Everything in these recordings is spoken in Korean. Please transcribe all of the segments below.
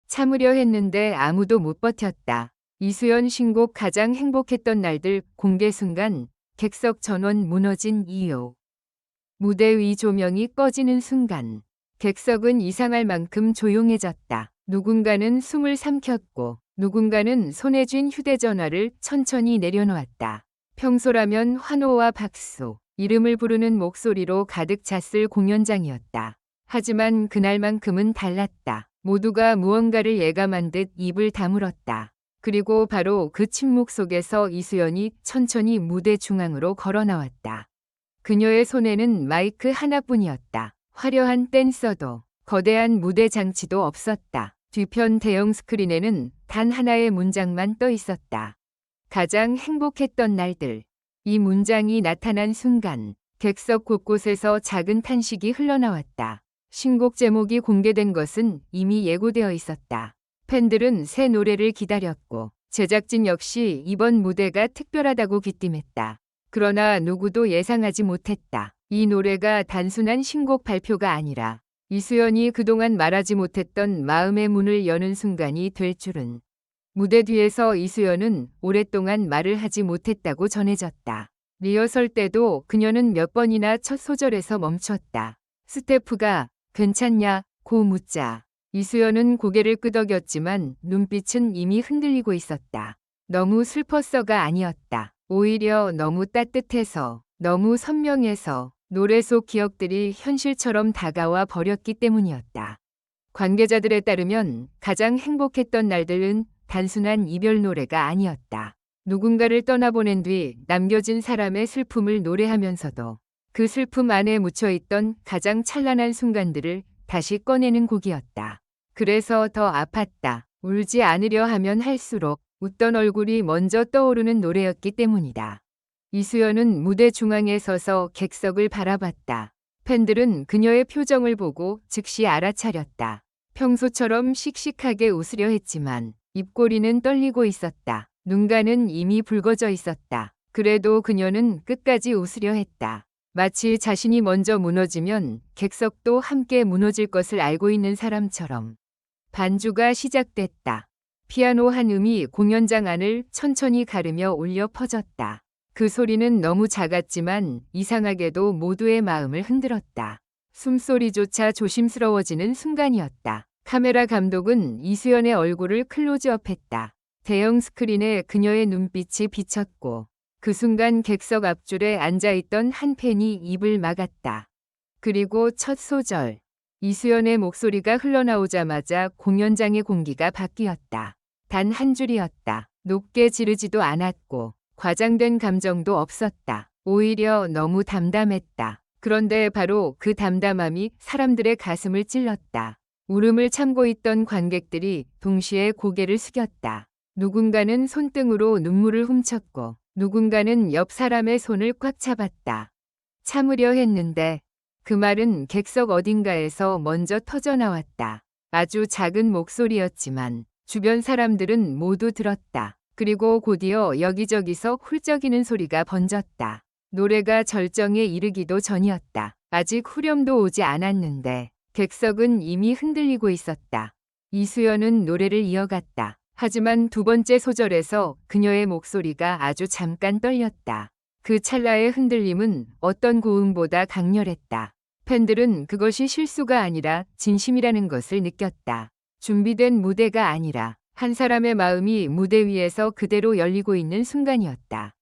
참으려 했는데 아무도 못 버텼다. 이수연 신곡 가장 행복했던 날들 공개 순간 객석 전원 무너진 이유. 무대 위 조명이 꺼지는 순간 객석은 이상할 만큼 조용해졌다. 누군가는 숨을 삼켰고 누군가는 손에 쥔 휴대전화를 천천히 내려놓았다. 평소라면 환호와 박수, 이름을 부르는 목소리로 가득 찼을 공연장이었다. 하지만 그날만큼은 달랐다. 모두가 무언가를 예감한 듯 입을 다물었다. 그리고 바로 그 침묵 속에서 이수연이 천천히 무대 중앙으로 걸어 나왔다. 그녀의 손에는 마이크 하나뿐이었다. 화려한 댄서도, 거대한 무대 장치도 없었다. 뒤편 대형 스크린에는 단 하나의 문장만 떠 있었다. 가장 행복했던 날들. 이 문장이 나타난 순간 객석 곳곳에서 작은 탄식이 흘러나왔다. 신곡 제목이 공개된 것은 이미 예고되어 있었다. 팬들은 새 노래를 기다렸고 제작진 역시 이번 무대가 특별하다고 귀띔했다. 그러나 누구도 예상하지 못했다. 이 노래가 단순한 신곡 발표가 아니라 이수연이 그동안 말하지 못했던 마음의 문을 여는 순간이 될 줄은. 무대 뒤에서 이수연은 오랫동안 말을 하지 못했다고 전해졌다. 리허설 때도 그녀는 몇 번이나 첫 소절에서 멈췄다. 스태프가 괜찮냐?고 묻자 이수연은 고개를 끄덕였지만 눈빛은 이미 흔들리고 있었다. 너무 슬펐어가 아니었다. 오히려 너무 따뜻해서, 너무 선명해서 노래 속 기억들이 현실처럼 다가와 버렸기 때문이었다. 관계자들에 따르면 가장 행복했던 날들은 단순한 이별 노래가 아니었다. 누군가를 떠나보낸 뒤 남겨진 사람의 슬픔을 노래하면서도 그 슬픔 안에 묻혀있던 가장 찬란한 순간들을 다시 꺼내는 곡이었다. 그래서 더 아팠다. 울지 않으려 하면 할수록 웃던 얼굴이 먼저 떠오르는 노래였기 때문이다. 이수연은 무대 중앙에 서서 객석을 바라봤다. 팬들은 그녀의 표정을 보고 즉시 알아차렸다. 평소처럼 씩씩하게 웃으려 했지만 입꼬리는 떨리고 있었다. 눈가는 이미 붉어져 있었다. 그래도 그녀는 끝까지 웃으려 했다. 마치 자신이 먼저 무너지면 객석도 함께 무너질 것을 알고 있는 사람처럼. 반주가 시작됐다. 피아노 한 음이 공연장 안을 천천히 가르며 울려 퍼졌다. 그 소리는 너무 작았지만 이상하게도 모두의 마음을 흔들었다. 숨소리조차 조심스러워지는 순간이었다. 카메라 감독은 이수연의 얼굴을 클로즈업했다. 대형 스크린에 그녀의 눈빛이 비쳤고 그 순간 객석 앞줄에 앉아있던 한 팬이 입을 막았다. 그리고 첫 소절. 이수연의 목소리가 흘러나오자마자 공연장의 공기가 바뀌었다. 단 한 줄이었다. 높게 지르지도 않았고 과장된 감정도 없었다. 오히려 너무 담담했다. 그런데 바로 그 담담함이 사람들의 가슴을 찔렀다. 울음을 참고 있던 관객들이 동시에 고개를 숙였다. 누군가는 손등으로 눈물을 훔쳤고 누군가는 옆 사람의 손을 꽉 잡았다. 참으려 했는데 그 말은 객석 어딘가에서 먼저 터져나왔다. 아주 작은 목소리였지만 주변 사람들은 모두 들었다. 그리고 곧이어 여기저기서 훌쩍이는 소리가 번졌다. 노래가 절정에 이르기도 전이었다. 아직 후렴도 오지 않았는데 객석은 이미 흔들리고 있었다. 이수연은 노래를 이어갔다. 하지만 두 번째 소절에서 그녀의 목소리가 아주 잠깐 떨렸다. 그 찰나의 흔들림은 어떤 고음보다 강렬했다. 팬들은 그것이 실수가 아니라 진심이라는 것을 느꼈다. 준비된 무대가 아니라 한 사람의 마음이 무대 위에서 그대로 열리고 있는 순간이었다.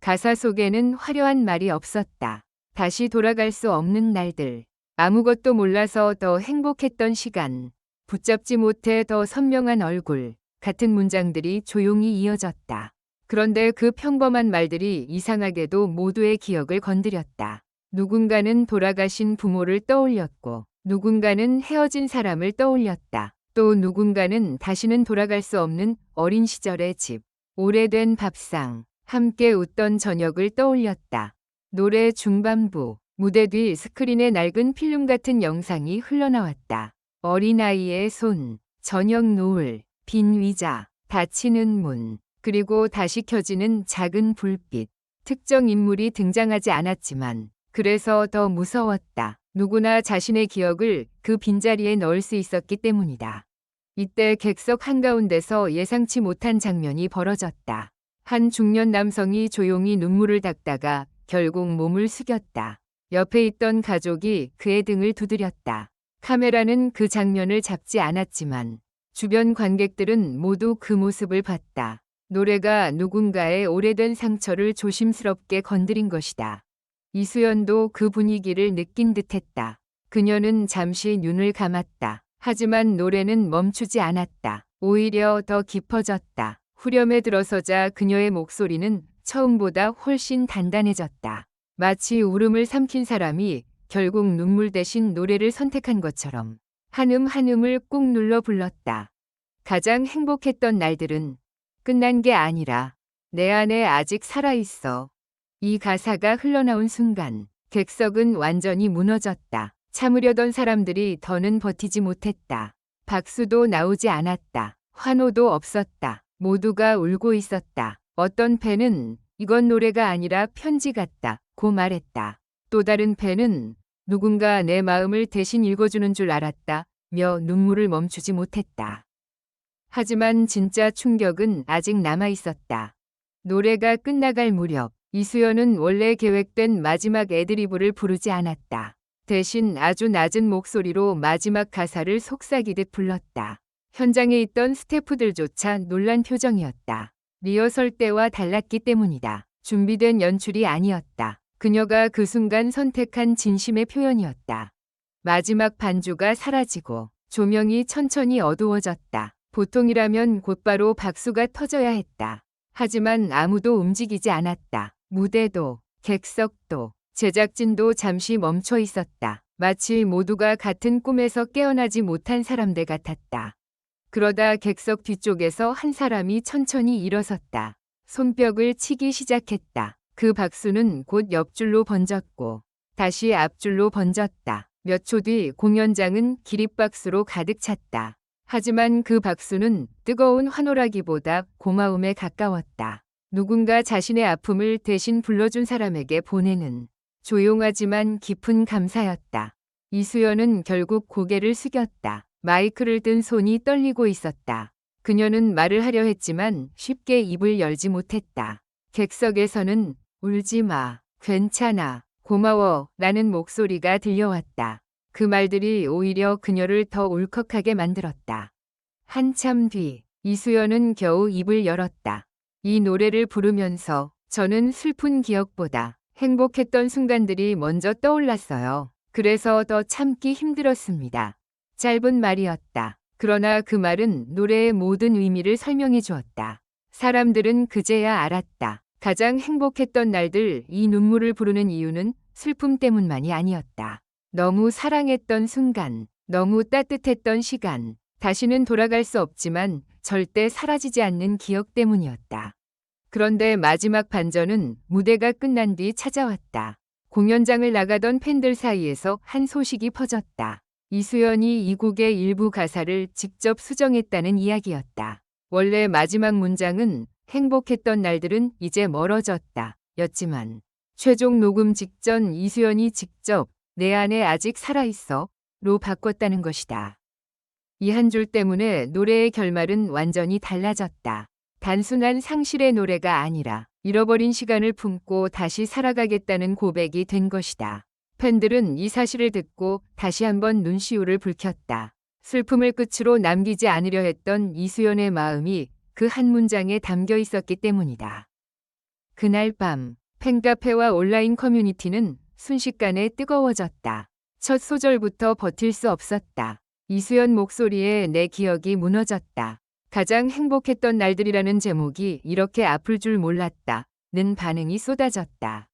가사 속에는 화려한 말이 없었다. 다시 돌아갈 수 없는 날들. 아무것도 몰라서 더 행복했던 시간. 붙잡지 못해 더 선명한 얼굴. 같은 문장들이 조용히 이어졌다. 그런데 그 평범한 말들이 이상하게도 모두의 기억을 건드렸다. 누군가는 돌아가신 부모를 떠올렸고 누군가는 헤어진 사람을 떠올렸다. 또 누군가는 다시는 돌아갈 수 없는 어린 시절의 집, 오래된 밥상, 함께 웃던 저녁을 떠올렸다. 노래 중반부, 무대 뒤 스크린에 낡은 필름 같은 영상이 흘러나왔다. 어린아이의 손, 저녁 노을, 빈 의자, 닫히는 문, 그리고 다시 켜지는 작은 불빛. 특정 인물이 등장하지 않았지만 그래서 더 무서웠다. 누구나 자신의 기억을 그 빈자리에 넣을 수 있었기 때문이다. 이때 객석 한가운데서 예상치 못한 장면이 벌어졌다. 한 중년 남성이 조용히 눈물을 닦다가 결국 몸을 숙였다. 옆에 있던 가족이 그의 등을 두드렸다. 카메라는 그 장면을 잡지 않았지만 주변 관객들은 모두 그 모습을 봤다. 노래가 누군가의 오래된 상처를 조심스럽게 건드린 것이다. 이수연도 그 분위기를 느낀 듯했다. 그녀는 잠시 눈을 감았다. 하지만 노래는 멈추지 않았다. 오히려 더 깊어졌다. 후렴에 들어서자 그녀의 목소리는 처음보다 훨씬 단단해졌다. 마치 울음을 삼킨 사람이 결국 눈물 대신 노래를 선택한 것처럼 한음 한음을 꾹 눌러 불렀다. 가장 행복했던 날들은 끝난 게 아니라 내 안에 아직 살아있어. 이 가사가 흘러나온 순간 객석은 완전히 무너졌다. 참으려던 사람들이 더는 버티지 못했다. 박수도 나오지 않았다. 환호도 없었다. 모두가 울고 있었다. 어떤 팬은 이건 노래가 아니라 편지 같다고 말했다. 또 다른 팬은 누군가 내 마음을 대신 읽어주는 줄 알았다며 눈물을 멈추지 못했다. 하지만 진짜 충격은 아직 남아 있었다. 노래가 끝나갈 무렵 이수연은 원래 계획된 마지막 애드리브를 부르지 않았다. 대신 아주 낮은 목소리로 마지막 가사를 속삭이듯 불렀다. 현장에 있던 스태프들조차 놀란 표정이었다. 리허설 때와 달랐기 때문이다. 준비된 연출이 아니었다. 그녀가 그 순간 선택한 진심의 표현이었다. 마지막 반주가 사라지고 조명이 천천히 어두워졌다. 보통이라면 곧바로 박수가 터져야 했다. 하지만 아무도 움직이지 않았다. 무대도, 객석도, 제작진도 잠시 멈춰 있었다. 마치 모두가 같은 꿈에서 깨어나지 못한 사람들 같았다. 그러다 객석 뒤쪽에서 한 사람이 천천히 일어섰다. 손뼉을 치기 시작했다. 그 박수는 곧 옆줄로 번졌고 다시 앞줄로 번졌다. 몇 초 뒤 공연장은 기립박수로 가득 찼다. 하지만 그 박수는 뜨거운 환호라기보다 고마움에 가까웠다. 누군가 자신의 아픔을 대신 불러준 사람에게 보내는 조용하지만 깊은 감사였다. 이수연은 결국 고개를 숙였다. 마이크를 든 손이 떨리고 있었다. 그녀는 말을 하려 했지만 쉽게 입을 열지 못했다. 객석에서는 울지 마, 괜찮아, 고마워 라는 목소리가 들려왔다. 그 말들이 오히려 그녀를 더 울컥하게 만들었다. 한참 뒤 이수연은 겨우 입을 열었다. 이 노래를 부르면서 저는 슬픈 기억보다 행복했던 순간들이 먼저 떠올랐어요. 그래서 더 참기 힘들었습니다. 짧은 말이었다. 그러나 그 말은 노래의 모든 의미를 설명해 주었다. 사람들은 그제야 알았다. 가장 행복했던 날들, 이 눈물을 부르는 이유는 슬픔 때문만이 아니었다. 너무 사랑했던 순간, 너무 따뜻했던 시간, 다시는 돌아갈 수 없지만 절대 사라지지 않는 기억 때문이었다. 그런데 마지막 반전은 무대가 끝난 뒤 찾아왔다. 공연장을 나가던 팬들 사이에서 한 소식이 퍼졌다. 이수연이 이 곡의 일부 가사를 직접 수정했다는 이야기였다. 원래 마지막 문장은 행복했던 날들은 이제 멀어졌다 였지만 최종 녹음 직전 이수연이 직접 내 안에 아직 살아있어 로 바꿨다는 것이다. 이 한 줄 때문에 노래의 결말은 완전히 달라졌다. 단순한 상실의 노래가 아니라 잃어버린 시간을 품고 다시 살아가겠다는 고백이 된 것이다. 팬들은 이 사실을 듣고 다시 한번 눈시울을 붉혔다. 슬픔을 끝으로 남기지 않으려 했던 이수연의 마음이 그 한 문장에 담겨 있었기 때문이다. 그날 밤 팬카페와 온라인 커뮤니티는 순식간에 뜨거워졌다. 첫 소절부터 버틸 수 없었다. 이수연 목소리에 내 기억이 무너졌다. 가장 행복했던 날들이라는 제목이 이렇게 아플 줄 몰랐다는 반응이 쏟아졌다.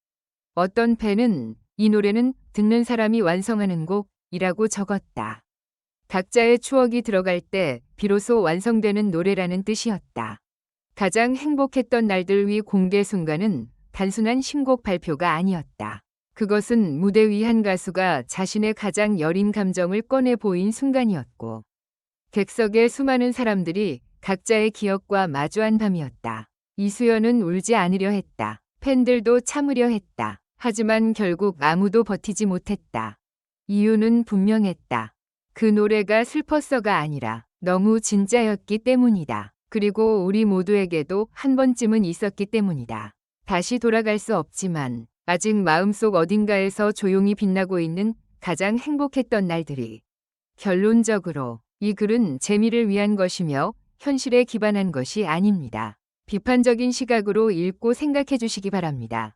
어떤 팬은 이 노래는 듣는 사람이 완성하는 곡이라고 적었다. 각자의 추억이 들어갈 때 비로소 완성되는 노래라는 뜻이었다. 가장 행복했던 날들 위 공개 순간은 단순한 신곡 발표가 아니었다. 그것은 무대 위 한 가수가 자신의 가장 여린 감정을 꺼내 보인 순간이었고 객석의 수많은 사람들이 각자의 기억과 마주한 밤이었다. 이수연은 울지 않으려 했다. 팬들도 참으려 했다. 하지만 결국 아무도 버티지 못했다. 이유는 분명했다. 그 노래가 슬펐어가 아니라 너무 진짜였기 때문이다. 그리고 우리 모두에게도 한 번쯤은 있었기 때문이다. 다시 돌아갈 수 없지만 아직 마음속 어딘가에서 조용히 빛나고 있는 가장 행복했던 날들이. 결론적으로 이 글은 재미를 위한 것이며 현실에 기반한 것이 아닙니다. 비판적인 시각으로 읽고 생각해 주시기 바랍니다.